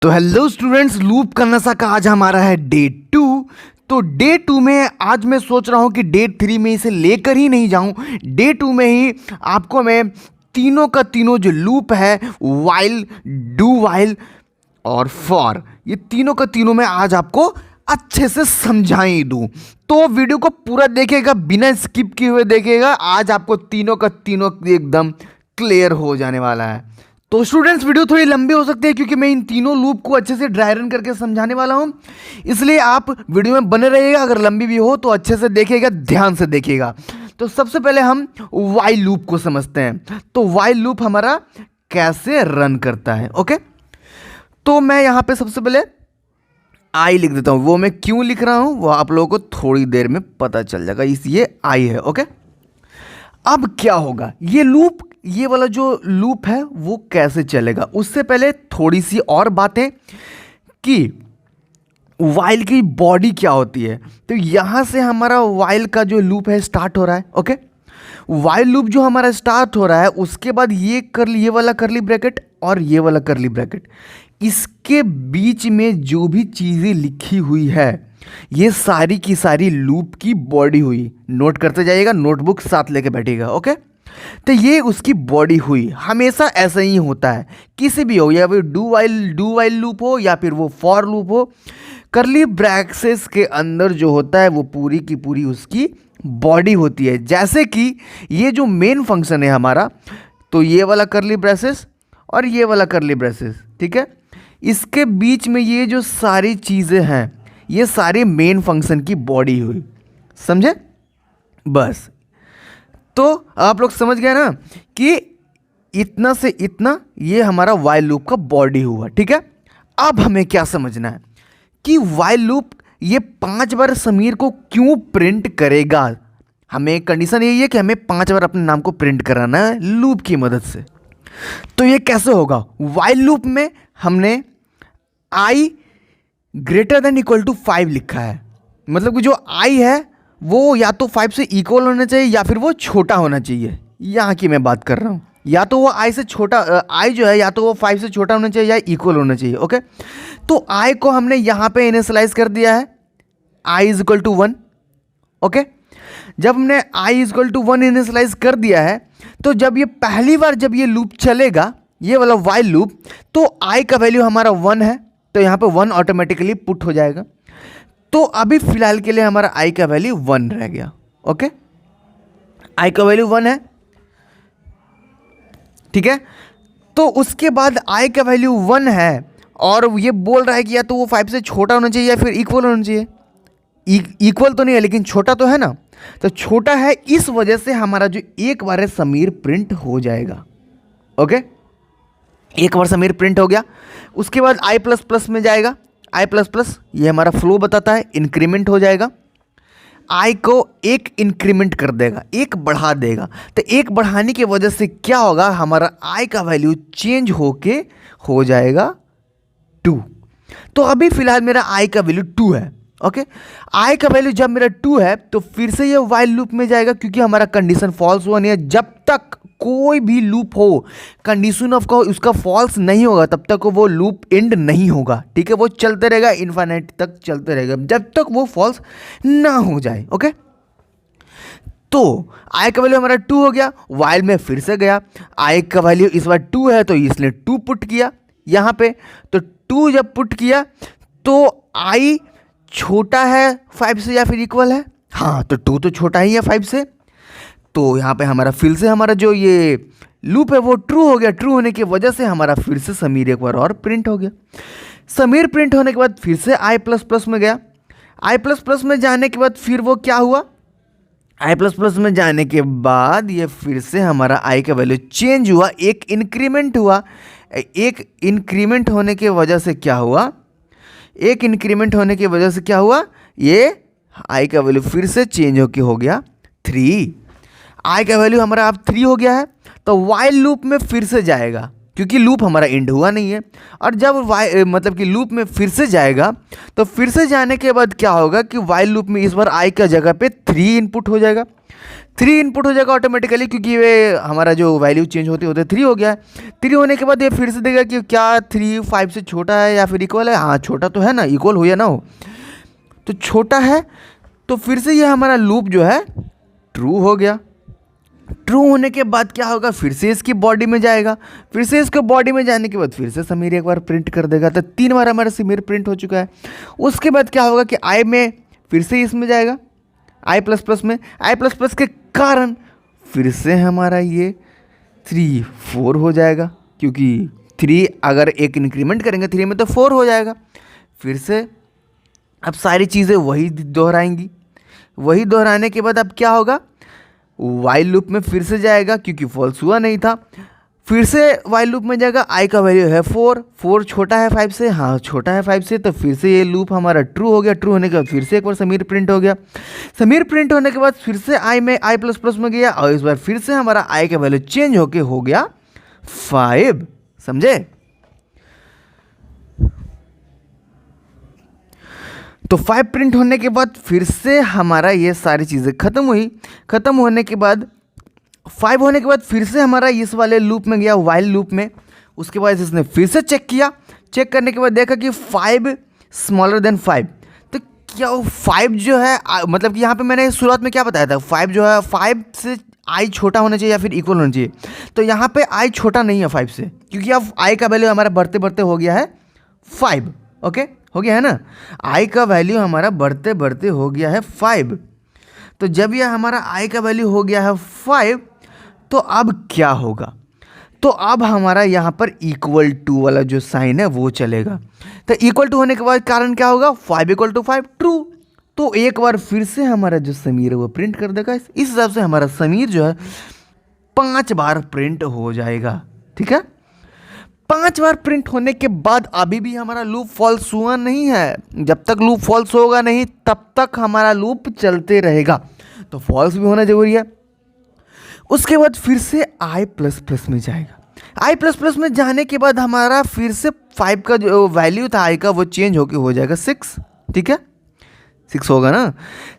तो hello students, loop का नशा का आज हमारा है डे 2। तो डे 2 में आज मैं सोच रहा हूँ कि डे 3 में इसे लेकर ही नहीं जाऊँ। डे 2 में ही आपको मैं तीनों का तीनों जो लूप है, वाइल, डू वाइल और फॉर, ये तीनों का तीनों मैं आज आपको अच्छे से समझा ही दूँ। तो वीडियो को पूरा देखिएगा, बिना स्किप किए हुए देखिएगा। आज आपको तीनों का तीनों एकदम क्लियर हो जाने वाला है। तो स्टूडेंट्स, वीडियो थोड़ी लंबी हो सकती है क्योंकि मैं इन तीनों लूप को अच्छे से ड्राई रन करके समझाने वाला हूं, इसलिए आप वीडियो में बने रहिएगा। अगर लंबी भी हो तो अच्छे से देखिएगा, ध्यान से देखिएगा। तो सबसे पहले हम वाइल लूप को समझते हैं। तो वाइल लूप हमारा कैसे रन करता है। ओके, तो मैं यहाँ पे सबसे पहले आई लिख देता हूँ। वो मैं क्यों लिख रहा हूँ वो आप लोगों को थोड़ी देर में पता चल जाएगा। ये आई है। ओके, अब क्या होगा, ये वाला जो लूप है वो कैसे चलेगा, उससे पहले थोड़ी सी और बातें कि वाइल की बॉडी क्या होती है। तो यहां से हमारा वाइल का जो लूप है स्टार्ट हो रहा है। ओके, वाइल लूप जो हमारा स्टार्ट हो रहा है, उसके बाद ये वाला करली ब्रैकेट और ये वाला करली ब्रैकेट, इसके बीच में जो भी चीज़ें लिखी हुई है ये सारी की सारी लूप की बॉडी हुई। नोट करते जाइएगा, नोटबुक साथ लेके बैठिएगा। ओके, तो ये उसकी बॉडी हुई। हमेशा ऐसा ही होता है, किसी भी हो, या फिर डू वाइल लूप हो या फिर वो फॉर लूप हो, करली ब्रैकेट्स के अंदर जो होता है वो पूरी की पूरी उसकी बॉडी होती है। जैसे कि ये जो मेन फंक्शन है हमारा, तो ये वाला करली ब्रेसेस और ये वाला करली ब्रेसेस, ठीक है, इसके बीच में ये जो सारी चीज़ें हैं ये सारे मेन फंक्शन की बॉडी हुई। समझे? बस, तो आप लोग समझ गए ना कि इतना से इतना ये हमारा वाइल लूप का बॉडी हुआ। ठीक है, अब हमें क्या समझना है कि वाइल लूप ये 5 बार समीर को क्यों प्रिंट करेगा। हमें कंडीशन यही है कि हमें 5 बार अपने नाम को प्रिंट कराना है लूप की मदद से। तो ये कैसे होगा, वाइल लूप में हमने आई ग्रेटर देन इक्वल टू 5 लिखा है। मतलब कि जो आई है वो या तो 5 से इक्वल होना चाहिए या फिर वो छोटा होना चाहिए। यहाँ की मैं बात कर रहा हूँ, या तो वो आई से छोटा, आई जो है या तो वो 5 से छोटा होना चाहिए या इक्वल होना चाहिए। ओके, तो आई को हमने यहाँ पे इनिशियलाइज कर दिया है, I is equal to 1। Okay, जब हमने I is equal to 1 initialise कर दिया है, तो जब ये पहली बार जब ये लूप चलेगा, ये वाला वाइल लूप, तो आई का वैल्यू हमारा 1 है, तो यहाँ पे 1 ऑटोमेटिकली पुट हो जाएगा। तो अभी फिलहाल के लिए हमारा आई का वैल्यू 1 रह गया। ओके, आई का वैल्यू 1 है, ठीक है। तो उसके बाद आई का वैल्यू 1 है और ये बोल रहा है कि या तो वो 5 से छोटा होना चाहिए या फिर इक्वल होना चाहिए। इक्वल तो नहीं है लेकिन छोटा तो है ना, तो छोटा है, इस वजह से हमारा जो एक बार है समीर प्रिंट हो जाएगा। ओके, एक बार समीर प्रिंट हो गया, उसके बाद आई प्लस प्लस में जाएगा। आई प्लस प्लस ये हमारा फ्लो बताता है, इंक्रीमेंट हो जाएगा। आई को एक इंक्रीमेंट कर देगा, एक बढ़ा देगा। तो एक बढ़ाने की वजह से क्या होगा, हमारा आई का वैल्यू चेंज होके हो जाएगा 2। तो अभी फिलहाल मेरा आई का वैल्यू 2 है। ओके, आई का वैल्यू जब मेरा 2 है तो फिर से ये वाइल लूप में जाएगा, क्योंकि हमारा कंडीशन फॉल्स हुआ नहीं है। जब तक कोई भी लूप हो, कंडीशन ऑफ का उसका फॉल्स नहीं होगा, तब तक वो लूप एंड नहीं होगा। ठीक है, वो चलते रहेगा, इन्फिनिटी तक चलते रहेगा, जब तक वो फॉल्स ना हो जाए। ओके, तो आई का वैल्यू हमारा 2 हो गया, वाइल में फिर से गया, आई का वैल्यू इस बार 2 है तो इसने 2 पुट किया यहाँ पे। तो 2 जब पुट किया तो आई छोटा है 5 से या फिर इक्वल है, हाँ, तो 2 तो छोटा ही है 5 से। तो यहाँ पे हमारा फिर से हमारा जो ये लूप है वो ट्रू हो गया। ट्रू होने की वजह से हमारा फिर से समीर एक बार और प्रिंट हो गया। समीर प्रिंट होने के बाद फिर से आई प्लस प्लस में गया। आई प्लस प्लस में जाने के बाद फिर वो क्या हुआ, आई प्लस प्लस में जाने के बाद ये फिर से हमारा आई का वैल्यू चेंज हुआ, एक इंक्रीमेंट हुआ। एक इंक्रीमेंट होने की वजह से क्या हुआ, एक इंक्रीमेंट होने की वजह से क्या हुआ, ये आई का वैल्यू फिर से चेंज होके हो गया 3। आई का वैल्यू हमारा अब 3 हो गया है, तो वाइल लूप में फिर से जाएगा, क्योंकि लूप हमारा एंड हुआ नहीं है। और जब मतलब कि लूप में फिर से जाएगा, तो फिर से जाने के बाद क्या होगा कि वाइल लूप में इस बार आई का जगह पे 3 इनपुट हो जाएगा। 3 इनपुट हो जाएगा ऑटोमेटिकली, क्योंकि वे हमारा जो वैल्यू चेंज होते होते 3 हो गया है। 3 होने के बाद ये फिर से देगा कि क्या 3 5 से छोटा है या फिर इक्वल है। हाँ छोटा तो है ना, इक्वल हो या ना हो, तो छोटा है। तो फिर से ये हमारा लूप जो है ट्रू हो गया। ट्रू होने के बाद क्या होगा, फिर से इसकी बॉडी में जाएगा। फिर से इसको बॉडी में जाने के बाद फिर से समीर एक बार प्रिंट कर देगा। तो 3 बार हमारा समीर प्रिंट हो चुका है। उसके बाद क्या होगा कि आई में फिर से इसमें जाएगा, आई प्लस प्लस में। आई प्लस प्लस के कारण फिर से हमारा ये 3 4 हो जाएगा, क्योंकि 3 अगर एक इंक्रीमेंट करेंगे 3 में तो 4 हो जाएगा। फिर से अब सारी चीज़ें वही दोहराएंगी। वही दोहराने के बाद अब क्या होगा, वाइल लूप में फिर से जाएगा, क्योंकि फॉल्स हुआ नहीं था। फिर से वाइल लूप में जाएगा। आई का वैल्यू है 4, 4 छोटा है 5 से, हाँ छोटा है 5 से। तो फिर से ये लूप हमारा ट्रू हो गया। ट्रू होने के बाद फिर से एक बार समीर प्रिंट हो गया। समीर प्रिंट होने के बाद फिर से आई में आई प्लस प्लस में गया, और इस बार फिर से हमारा आई का वैल्यू चेंज होके हो गया 5। समझे? तो 5 प्रिंट होने के बाद फिर से हमारा ये सारी चीज़ें ख़त्म हुई। ख़त्म होने के बाद 5 होने के बाद फिर से हमारा इस वाले लूप में गया, वाइल लूप में। उसके बाद इसने फिर से चेक किया। चेक करने के बाद देखा कि 5 स्मॉलर देन 5। तो क्या 5 जो है मतलब कि यहाँ पे मैंने शुरुआत में क्या बताया था, 5 जो है 5 से आई छोटा होना चाहिए या फिर इक्वल होना चाहिए। तो यहाँ पे आई छोटा नहीं है 5 से, क्योंकि अब आई का वैल्यू हमारा बढ़ते बढ़ते हो गया है 5। ओके, हो गया है ना। आई का वैल्यू हमारा बढ़ते बढ़ते हो गया है 5। तो जब यह हमारा आई का वैल्यू हो गया है 5, तो अब क्या होगा, तो अब हमारा यहाँ पर इक्वल टू वाला जो साइन है वो चलेगा। तो इक्वल टू होने के बाद कारण क्या होगा, 5 = 5 ट्रू। तो एक बार फिर से हमारा जो समीर है वो प्रिंट कर देगा। इस हिसाब से हमारा समीर जो है 5 बार प्रिंट हो जाएगा। ठीक है, 5 बार प्रिंट होने के बाद अभी भी हमारा लूप फॉल्स हुआ नहीं है। जब तक लूप फॉल्स होगा नहीं तब तक हमारा लूप चलते रहेगा। तो फॉल्स भी होना जरूरी है। उसके बाद फिर से आई प्लस प्लस में जाएगा। आई प्लस प्लस में जाने के बाद हमारा फिर से 5 का जो वैल्यू था आई का वो चेंज होकर हो जाएगा 6। ठीक है, 6 होगा ना।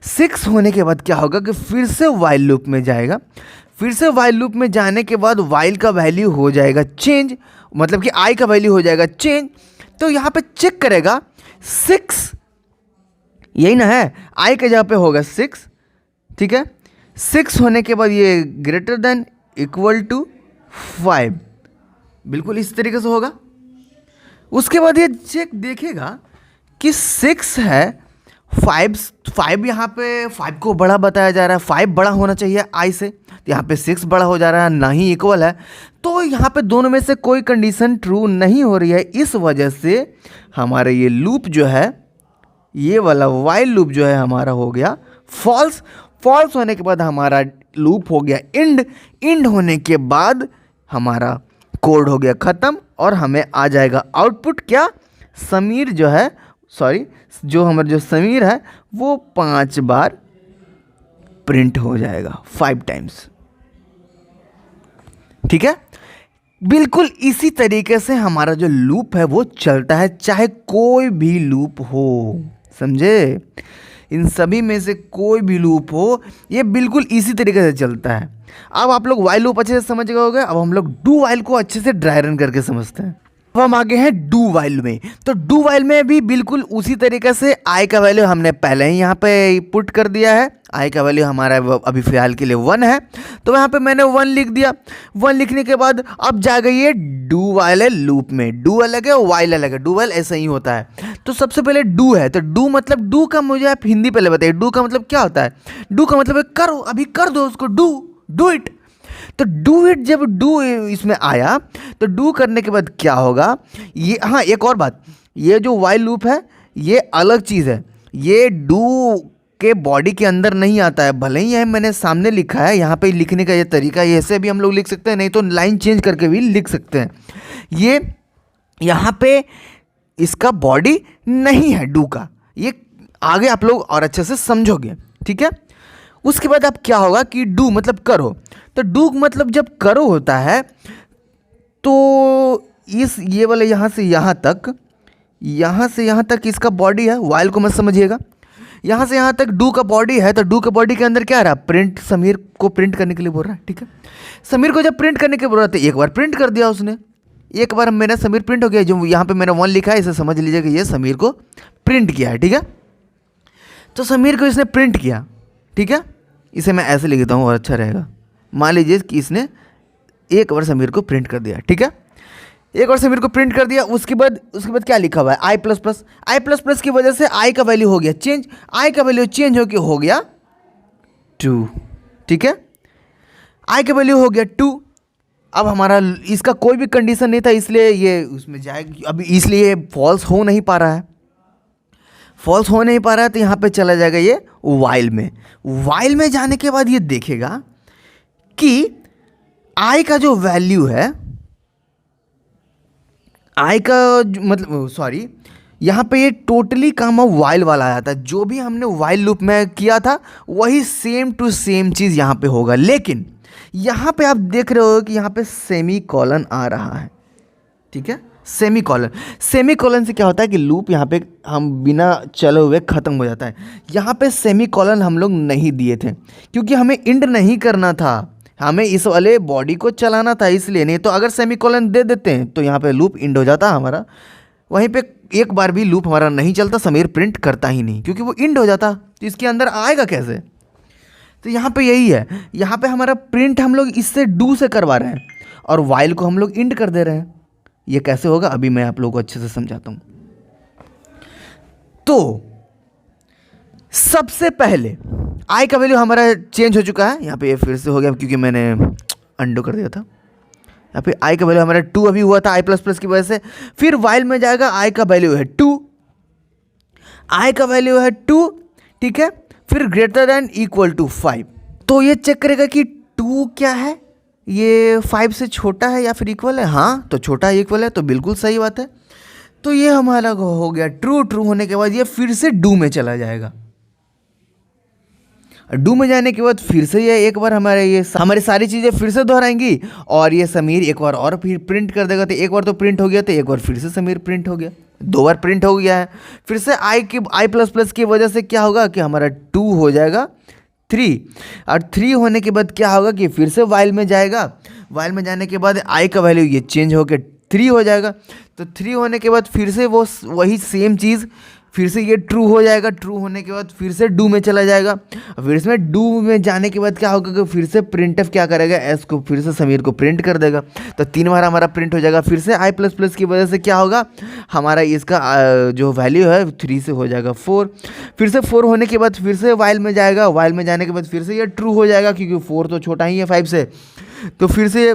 6 होने के बाद क्या होगा कि फिर से वाइल लूप में जाएगा। फिर से वाइल लूप में जाने के बाद वाइल का वैल्यू हो जाएगा चेंज, मतलब कि आई का वैल्यू हो जाएगा चेंज। तो यहाँ पे चेक करेगा 6, यही ना है, आई के जगह पे होगा 6। ठीक है, 6 होने के बाद ये ग्रेटर देन इक्वल टू 5, बिल्कुल इस तरीके से होगा। उसके बाद ये चेक देखेगा कि 6 है, 5 यहाँ पे 5 को बड़ा बताया जा रहा है, 5 बड़ा होना चाहिए आई से, तो यहाँ पे 6 बड़ा हो जा रहा है, ना ही इक्वल है। तो यहाँ पे दोनों में से कोई कंडीशन ट्रू नहीं हो रही है। इस वजह से हमारे ये लूप जो है, ये वाला वाइल लूप जो है हमारा हो गया फॉल्स। फॉल्स होने के बाद हमारा लूप हो गया एंड। एंड होने के बाद हमारा कोड हो गया ख़त्म, और हमें आ जाएगा आउटपुट क्या, समीर जो है, सॉरी जो हमारा जो समीर है वो 5 बार प्रिंट हो जाएगा, 5 टाइम्स। ठीक है, बिल्कुल इसी तरीके से हमारा जो लूप है वो चलता है, चाहे कोई भी लूप हो। समझे, इन सभी में से कोई भी लूप हो, ये बिल्कुल इसी तरीके से चलता है। अब आप लोग वाइल लूप अच्छे से समझ गए होंगे। अब हम लोग डू वाइल को अच्छे से ड्राई रन करके समझते हैं। अब हम आगे हैं डू वाइल में। तो डू वाइल में भी बिल्कुल उसी तरीके से आई का वैल्यू हमने पहले ही यहाँ पे पुट कर दिया है। आई का वैल्यू हमारा अभी फ़िलहाल के लिए 1 है, तो यहाँ पे मैंने 1 लिख दिया। 1 लिखने के बाद अब जा गई है डू वाइल लूप में। डू अलग है, वाइल अलग है। डू वाइल ऐसा ही होता है। तो सबसे पहले डू है, तो डू मतलब, डू का मुझे आप हिंदी पहले बताइए, डू का मतलब क्या होता है। डू का मतलब है करो, अभी कर दो उसको, डू इट। तो डू इट, जब डू इसमें आया तो डू करने के बाद क्या होगा, ये, हाँ एक और बात, ये जो वाइल लूप है ये अलग चीज़ है, ये डू के बॉडी के अंदर नहीं आता है। भले ही है मैंने सामने लिखा है, यहाँ पे लिखने का ये तरीका है, ऐसे भी हम लोग लिख सकते हैं, नहीं तो लाइन चेंज करके भी लिख सकते हैं। ये यहाँ पे इसका बॉडी नहीं है डू का, ये आगे आप लोग और अच्छे से समझोगे। ठीक है, उसके बाद अब क्या होगा कि डू मतलब करो। तो डू मतलब जब करो होता है तो इस ये वाले यहाँ से यहाँ तक, यहाँ से यहाँ तक इसका बॉडी है। वाइल को मत समझिएगा, यहाँ से यहाँ तक डू का बॉडी है, तो डू का बॉडी के अंदर क्या आ रहा है, प्रिंट, समीर को प्रिंट करने के लिए बोल रहा है, ठीक है। समीर को जब प्रिंट करने के बोल रहा था, एक बार प्रिंट कर दिया उसने, एक बार मेरा समीर प्रिंट हो गया। जो यहाँ पे मेरा 1 लिखा है, इसे समझ लीजिए कि ये समीर को प्रिंट किया है, ठीक है। तो समीर को इसने प्रिंट किया, ठीक है। इसे मैं ऐसे लिख देता हूँ और अच्छा रहेगा। मान लीजिए कि इसने एक बार समीर को प्रिंट कर दिया, ठीक है। एक बार समीर को प्रिंट कर दिया, उसके बाद क्या लिखा हुआ है, आई प्लस प्लस। आई प्लस प्लस की वजह से आई का वैल्यू हो गया चेंज, आई का वैल्यू चेंज होकर हो गया 2, ठीक है। आई का वैल्यू हो गया 2। अब हमारा इसका कोई भी कंडीशन नहीं था, इसलिए ये उसमें जाएगा। अभी इसलिए फॉल्स हो नहीं पा रहा है, फॉल्स हो नहीं पा रहा है, तो यहाँ पे चला जाएगा ये वाइल में। वाइल में जाने के बाद ये देखेगा कि आई का जो वैल्यू है, आई का मतलब सॉरी, यहाँ पे ये टोटली काम वाइल वाला आया था। जो भी हमने वाइल लूप में किया था वही सेम टू सेम चीज़ यहाँ पे होगा। लेकिन यहाँ पे आप देख रहे हो कि यहाँ पे सेमी कॉलन आ रहा है, ठीक है। सेमी कॉलन, सेमी कॉलन से क्या होता है कि लूप यहाँ पे हम बिना चले हुए ख़त्म हो जाता है। यहाँ पे सेमी कॉलन हम लोग नहीं दिए थे क्योंकि हमें इंड नहीं करना था, हमें इस वाले बॉडी को चलाना था, इसलिए। नहीं तो अगर सेमी कॉलन दे देते हैं तो यहाँ पे लूप इंड हो जाता हमारा, वहीं पे एक बार भी लूप हमारा नहीं चलता, समीर प्रिंट करता ही नहीं क्योंकि वो इंड हो जाता। तो इसके अंदर आएगा कैसे, तो यहाँ पे यही है। यहाँ पे हमारा प्रिंट हम लोग इससे डू से करवा रहे हैं और वाइल को हम लोग इंड कर दे रहे हैं। ये कैसे होगा अभी मैं आप लोगों को अच्छे से समझाता हूँ। तो सबसे पहले आई का वैल्यू हमारा चेंज हो चुका है, यहाँ पे ये फिर से हो गया क्योंकि मैंने अंडो कर दिया था। यहाँ पे आई का वैल्यू हमारा 2 अभी हुआ था आई प्लस प्लस की वजह से। फिर वाइल में जाएगा, आई का वैल्यू है 2, आई का वैल्यू है 2, ठीक है। फिर ग्रेटर देन इक्वल टू 5, तो ये चेक करेगा कि 2 क्या है, ये 5 से छोटा है या फिर इक्वल है। हाँ, तो छोटा है, इक्वल है, तो बिल्कुल सही बात है। तो ये हमारा हो गया ट्रू। ट्रू होने के बाद ये फिर से डू में चला जाएगा। डू में जाने के बाद फिर से ये एक बार हमारी सारी चीज़ें फिर से दोहराएंगी और ये समीर एक बार और फिर प्रिंट कर देगा। तो एक बार तो प्रिंट हो गया, तो एक बार फिर से समीर प्रिंट हो गया, 2 बार प्रिंट हो गया है। फिर से आई प्लस प्लस की वजह से क्या होगा कि हमारा 2 हो जाएगा 3, और 3 होने के बाद क्या होगा कि फिर से वाइल में जाएगा। वाइल में जाने के बाद आई का वैल्यू ये चेंज होकर 3 हो जाएगा। तो 3 होने के बाद फिर से वही सेम चीज़, फिर से ये ट्रू हो जाएगा। ट्रू होने के बाद फिर से डू में चला जाएगा। फिर इसमें डू में जाने के बाद क्या होगा कि फिर से प्रिंटफ क्या करेगा, एस को फिर से समीर को प्रिंट कर देगा। तो 3 बार हमारा प्रिंट हो जाएगा। फिर से आई प्लस प्लस की वजह से क्या होगा, हमारा इसका जो वैल्यू है 3 से हो जाएगा 4। फिर से 4 होने के बाद फिर से वाइल में जाएगा। वाइल में जाने के बाद फिर से ये ट्रू हो जाएगा क्योंकि 4 तो छोटा ही है 5 से। तो फिर से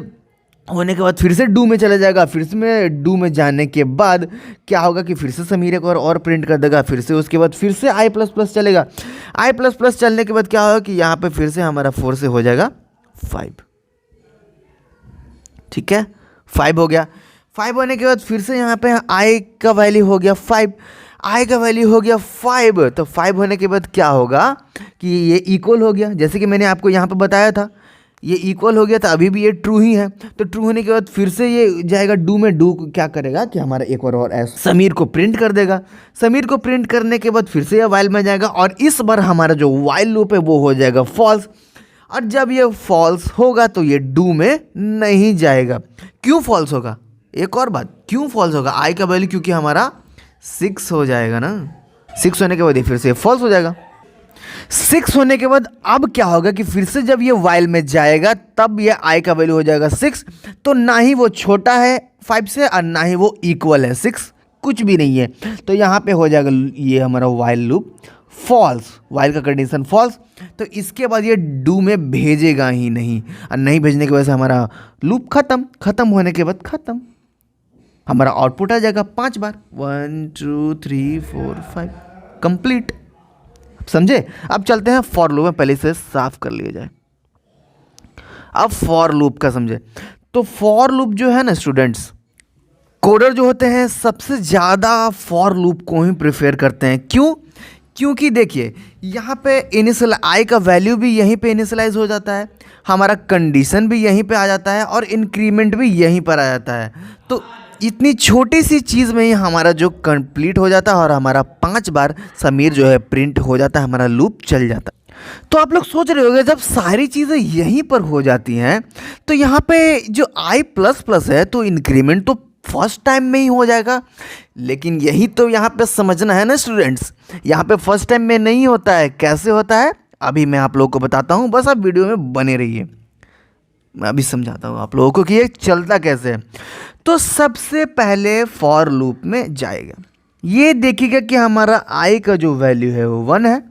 होने के बाद फिर से डू में चला जाएगा। फिर से में डू में जाने के बाद क्या होगा कि फिर से समीर एक और प्रिंट कर देगा। फिर से उसके बाद फिर से आई प्लस प्लस चलेगा। आई प्लस प्लस चलने के बाद क्या होगा कि यहाँ पे फिर से हमारा 4 से हो जाएगा 5, ठीक है। 5 हो गया। 5 होने के बाद फिर से यहाँ पे आई का वैल्यू हो गया 5, आई का वैल्यू हो गया 5। तो 5 होने के बाद क्या होगा कि ये इक्वल हो गया, जैसे कि मैंने आपको यहाँ पे बताया था, ये इक्वल हो गया था। अभी भी ये ट्रू ही है। तो ट्रू होने के बाद फिर से ये जाएगा डू में। डू क्या करेगा कि हमारा एक और एस समीर को प्रिंट कर देगा। समीर को प्रिंट करने के बाद फिर से ये वाइल में जाएगा और इस बार हमारा जो वाइल लूप है वो हो जाएगा फॉल्स। और जब ये फॉल्स होगा तो ये डू में नहीं जाएगा। क्यों फॉल्स होगा, एक और बात, क्यों फॉल्स होगा, आई का वैल्यू क्योंकि हमारा 6 हो जाएगा ना। 6 होने के बाद ये फिर से फॉल्स हो जाएगा। 6 होने के बाद अब क्या होगा कि फिर से जब ये वाइल में जाएगा तब ये आई का वैल्यू हो जाएगा 6। तो ना ही वो छोटा है 5 से और ना ही वो इक्वल है 6, कुछ भी नहीं है। तो यहाँ पे हो जाएगा ये हमारा वाइल लूप फॉल्स, वाइल का कंडीशन फॉल्स। तो इसके बाद ये डू में भेजेगा ही नहीं, और नहीं भेजने की वजह से हमारा लूप खत्म होने के बाद खत्म, हमारा आउटपुट आ जाएगा 5 बार, 1 2 3 4 5 कंप्लीट। समझे। अब चलते हैं फॉर लूप में, पहले इसे साफ कर लिया जाए। अब फॉर लूप का समझे। तो फॉर लूप जो है ना स्टूडेंट्स, कोडर जो होते हैं सबसे ज़्यादा फॉर लूप को ही प्रेफर करते हैं। क्यों? क्योंकि देखिए यहाँ पे इनिशियल आई का वैल्यू भी यहीं पे इनिशियलाइज हो जाता है, हमारा कंडीशन भी यहीं पे आ जाता है और इंक्रीमेंट भी यहीं पर आ जाता है। तो इतनी छोटी सी चीज़ में ही हमारा जो कंप्लीट हो जाता है और हमारा 5 बार समीर जो है प्रिंट हो जाता है, हमारा लूप चल जाता है। तो आप लोग सोच रहे होंगे जब सारी चीज़ें यहीं पर हो जाती हैं तो यहाँ पे जो आई प्लस प्लस है तो इंक्रीमेंट तो फर्स्ट टाइम में ही हो जाएगा, लेकिन यही तो यहाँ पे समझना है ना स्टूडेंट्स, यहाँ पे फर्स्ट टाइम में नहीं होता है। कैसे होता है अभी मैं आप लोगों को बताता हूँ, बस आप वीडियो में बने रहिए, मैं अभी समझाता हूँ आप लोगों को कि ये चलता कैसे है। तो सबसे पहले फॉर लूप में जाएगा, ये देखिएगा कि हमारा आई का जो वैल्यू है वो 1 है,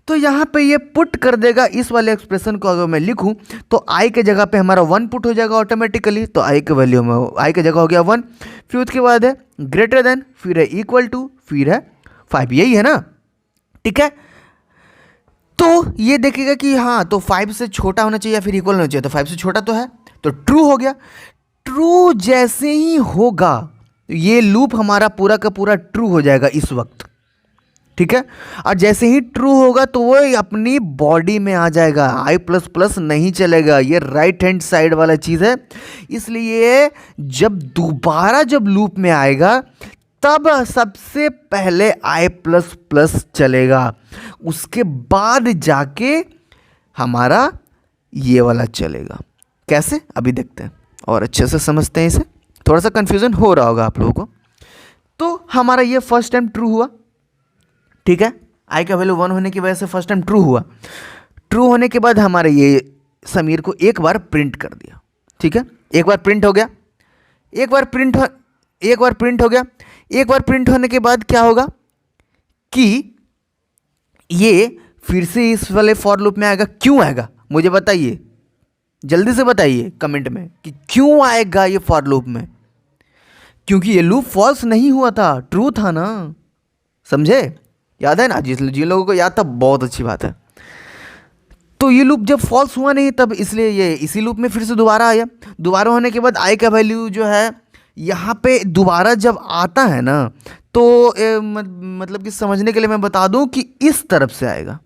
तो यहाँ पे ये पुट कर देगा इस वाले एक्सप्रेशन को। अगर मैं लिखूँ तो आई के जगह पे हमारा 1 पुट हो जाएगा ऑटोमेटिकली, तो आई का वैल्यू में आई का जगह हो गया 1, फिर उसके बाद है ग्रेटर देन, फिर है इक्वल टू, फिर है 5, यही है ना, ठीक है। तो ये देखिएगा कि हाँ तो 5 से छोटा होना चाहिए या फिर इक्वल होना चाहिए, तो 5 से छोटा तो है तो ट्रू हो गया। ट्रू जैसे ही होगा ये लूप हमारा पूरा का पूरा ट्रू हो जाएगा इस वक्त, ठीक है। और जैसे ही ट्रू होगा तो वो अपनी बॉडी में आ जाएगा, आई प्लस प्लस नहीं चलेगा, ये राइट हैंड साइड वाला चीज़ है। इसलिए जब लूप में आएगा तब सबसे पहले आई प्लस प्लस चलेगा, उसके बाद जाके हमारा ये वाला चलेगा। कैसे अभी देखते हैं और अच्छे से समझते हैं इसे, थोड़ा सा कंफ्यूजन हो रहा होगा आप लोगों को। तो हमारा ये फर्स्ट टाइम ट्रू हुआ, ठीक है, आई का वैल्यू 1 होने की वजह से फर्स्ट टाइम ट्रू हुआ। ट्रू होने के बाद हमारे ये समीर को एक बार प्रिंट कर दिया, ठीक है, एक बार प्रिंट हो गया, एक बार प्रिंट होने के बाद क्या होगा कि ये फिर से इस वाले फॉर लूप में आएगा। क्यों आएगा मुझे बताइए, जल्दी से बताइए कमेंट में कि क्यों आएगा ये फॉर लूप में। क्योंकि ये लूप फॉल्स नहीं हुआ था, ट्रू था ना, समझे, याद है ना, जिन लोगों को याद था बहुत अच्छी बात है। तो ये लूप जब फॉल्स हुआ नहीं तब इसलिए ये इसी लूप में फिर से दोबारा आया। दोबारा होने के बाद आई का वैल्यू जो है यहाँ पे दोबारा जब आता है ना तो मतलब कि समझने के लिए मैं बता दूं कि इस तरफ से आएगा,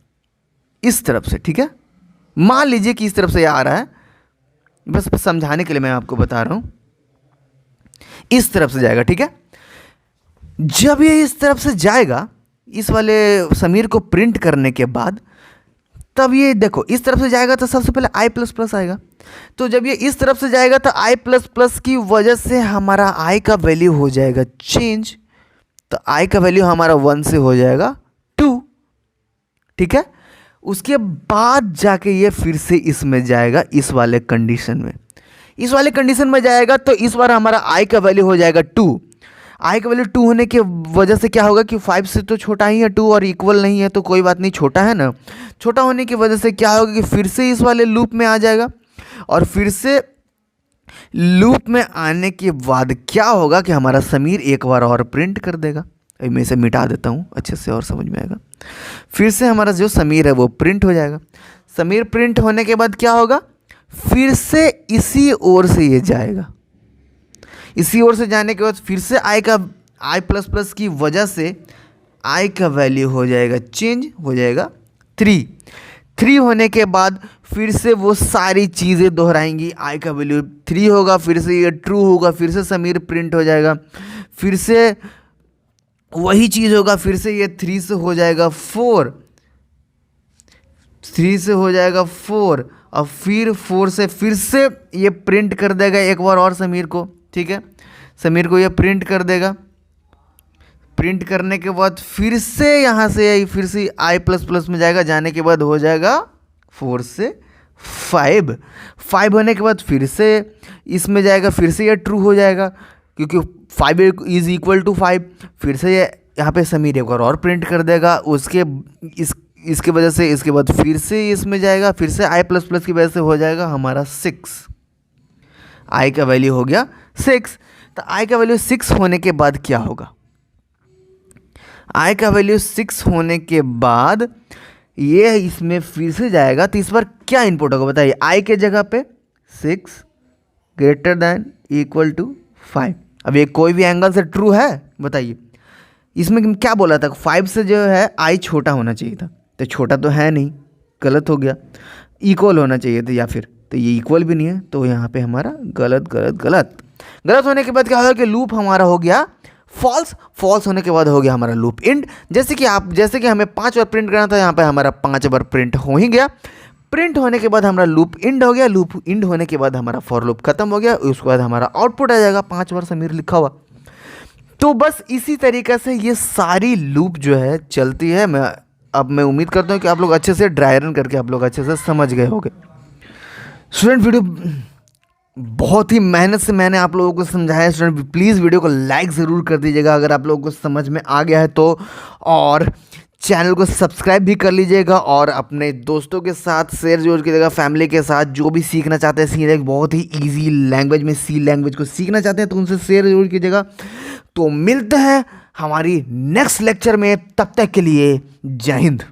इस तरफ से, ठीक है। मान लीजिए कि इस तरफ से आ रहा है, बस समझाने के लिए मैं आपको बता रहा हूं, इस तरफ से जाएगा, ठीक है। जब ये इस तरफ से जाएगा इस वाले समीर को प्रिंट करने के बाद, तब ये देखो इस तरफ से जाएगा तो सबसे पहले आई प्लस प्लस आएगा। तो जब ये इस तरफ से जाएगा तो आई प्लस प्लस की वजह से हमारा आई का वैल्यू हो जाएगा चेंज, तो आई का वैल्यू हमारा 1 से हो जाएगा 2, ठीक है। उसके बाद जाके ये फिर से इसमें जाएगा, इस वाले कंडीशन में, इस वाले कंडीशन में जाएगा तो इस बार हमारा आई का वैल्यू हो जाएगा 2। आई का वैल्यू 2 होने की वजह से क्या होगा कि 5 से तो छोटा ही है 2 और इक्वल नहीं है तो कोई बात नहीं, छोटा है ना, छोटा होने की वजह से क्या होगा कि फिर से इस वाले लूप में आ जाएगा। और फिर से लूप में आने के बाद क्या होगा कि हमारा समीर एक बार और प्रिंट कर देगा। अभी मैं इसे मिटा देता हूँ अच्छे से और समझ में आएगा। फिर से हमारा जो समीर है वो प्रिंट हो जाएगा। समीर प्रिंट होने के बाद क्या होगा, फिर से इसी ओर से ये जाएगा, इसी ओर से जाने के बाद फिर से आई प्लस प्लस की वजह से आई का वैल्यू हो जाएगा चेंज, हो जाएगा 3 होने के बाद फिर से वो सारी चीज़ें दोहराएंगी। आई का वैल्यू 3 होगा, फिर से ये ट्रू होगा, फिर से समीर प्रिंट हो जाएगा, फिर से वही चीज़ होगा, फिर से ये 3 से हो जाएगा 4, 3 से हो जाएगा 4 और फिर 4 से फिर से ये प्रिंट कर देगा एक बार और समीर को, ठीक है। समीर को ये प्रिंट कर देगा, प्रिंट करने के बाद फिर से यहाँ से फिर से आई प्लस प्लस में जाएगा, जाने के बाद हो जाएगा 4 से 5 होने के बाद फिर से इसमें जाएगा, फिर से ये ट्रू हो जाएगा क्योंकि 5 इज इक्वल टू 5। फिर से ये यहाँ पे समीर एक बार और प्रिंट कर देगा, इसके वजह से इसके बाद फिर से इसमें जाएगा, फिर से आई प्लस प्लस की वजह से हो जाएगा हमारा 6। आई का वैल्यू हो गया 6। तो आई का वैल्यू 6 होने के बाद क्या होगा, आई का वैल्यू 6 होने के बाद ये इसमें फिर से जाएगा। तो इस बार क्या इनपुट होगा बताइए, आई के जगह पे 6 ग्रेटर दैन इक्वल टू 5। अब ये कोई भी एंगल से ट्रू है बताइए, इसमें क्या बोला था, 5 से जो है आई छोटा होना चाहिए था, तो छोटा तो है नहीं, गलत हो गया। इक्वल होना चाहिए था या फिर, तो ये इक्वल भी नहीं है, तो यहाँ पे हमारा गलत गलत गलत। गलत होने के बाद क्या होगा कि लूप हमारा हो गया फॉल्स, फॉल्स होने के बाद हो गया हमारा लूप इंड। जैसे कि हमें 5 बार प्रिंट करना था, यहाँ पे हमारा 5 बार प्रिंट हो ही गया। प्रिंट होने के बाद हमारा लूप इंड हो गया, लूप इंड होने के बाद हमारा फॉर लूप खत्म हो गया, उसके बाद हमारा आउटपुट आ जाएगा 5 बार समीर लिखा हुआ। तो बस इसी तरीके से ये सारी लूप जो है चलती है। मैं उम्मीद करता हूँ कि आप लोग अच्छे से ड्राई रन करके आप लोग अच्छे से समझ गए होंगे। स्टूडेंट वीडियो बहुत ही मेहनत से मैंने आप लोगों को समझाया है। स्टूडेंट प्लीज़ वीडियो को लाइक ज़रूर कर दीजिएगा अगर आप लोगों को समझ में आ गया है तो, और चैनल को सब्सक्राइब भी कर लीजिएगा और अपने दोस्तों के साथ शेयर जरूर कीजिएगा, फैमिली के साथ जो भी सीखना चाहते हैं, सीखने एक बहुत ही इजी लैंग्वेज में सी लैंग्वेज को सीखना चाहते हैं तो उनसे शेयर जरूर कीजिएगा। तो मिलते हैं हमारी नेक्स्ट लेक्चर में, तब तक के लिए जय हिंद।